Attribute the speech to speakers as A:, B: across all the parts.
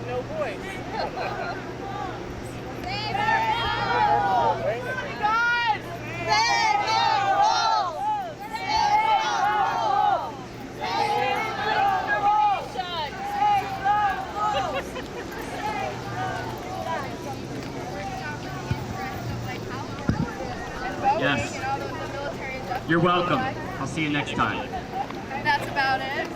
A: have no voice.
B: Save our wolves!
A: God!
B: Save our wolves! Save our wolves! Save our wolves! Save our wolves!
C: Yes. You're welcome. I'll see you next time.
B: That's about it.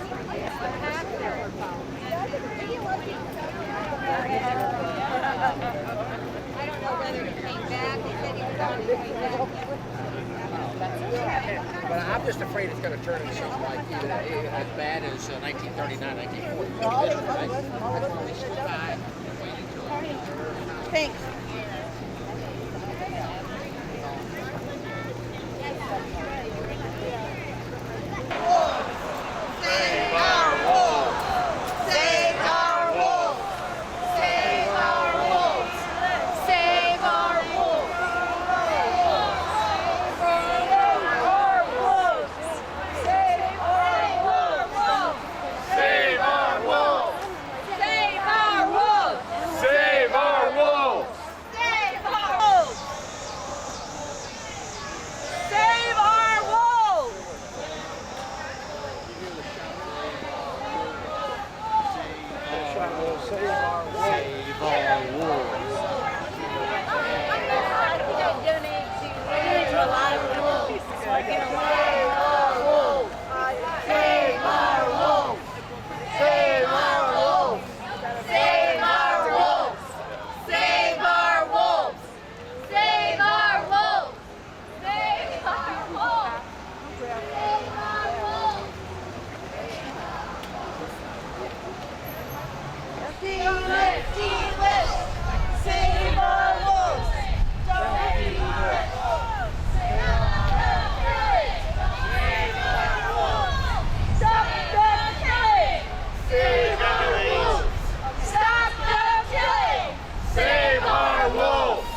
B: I don't know whether he came back. He said he was on his way back.
A: But I'm just afraid it's going to turn into something like as bad as 1939, 1940. That's why we stood by and waited until
B: Thanks. Save our wolves! Save our wolves! Save our wolves! Save our wolves! Save our wolves!
D: Save our wolves!
B: Save our wolves!
D: Save our wolves!
B: Save our wolves! Save our wolves!
A: Save our wolves.
B: Donate to a lot of wolves. Save our wolves! Save our wolves! Save our wolves! Save our wolves! Save our wolves! Save our wolves! Save our wolves! Save our wolves! He lives! Save our wolves! Don't he live! Stop the killing!
D: Save our wolves!
B: Stop the killing!
D: Save our wolves!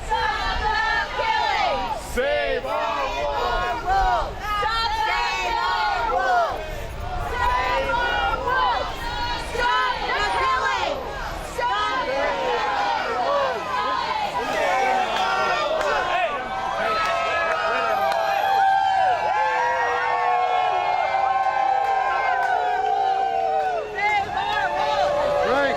B: Stop the killing!
D: Save our wolves!
B: Stop saving our wolves! Save our wolves! Stop the killing! Stop the Save our wolves!
D: Right.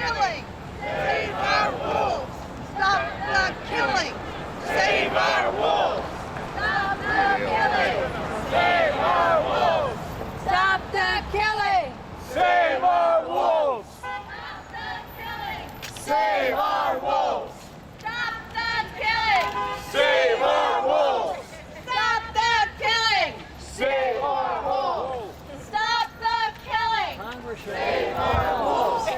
B: Killing! Save our wolves! Stop the killing! Save our wolves! Stop the killing! Save our wolves! Stop the killing!
D: Save our wolves!
B: Stop the killing!
D: Save our wolves!
B: Stop the killing!
D: Save our wolves!
B: Stop the killing!
D: Save our wolves!
B: Stop the killing! Save our wolves!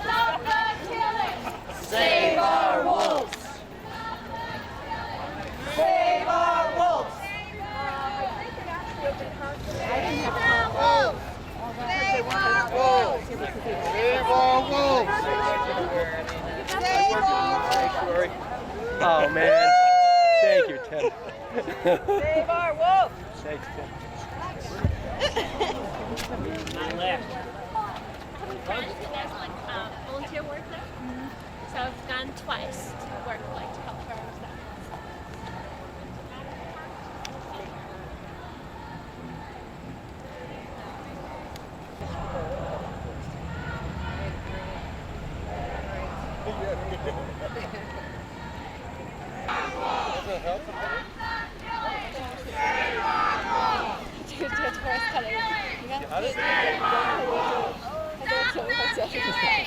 B: Stop the killing! Save our wolves! Save our wolves! Save our wolves! Save our wolves!
D: Save our wolves!
B: Save our wolves!
E: Oh man, thank you, Tim.
B: Save our wolves!
E: Thanks, Tim.
F: Volunteer work there. So I've gone twice to work, like to help her and stuff.
B: Stop the killing!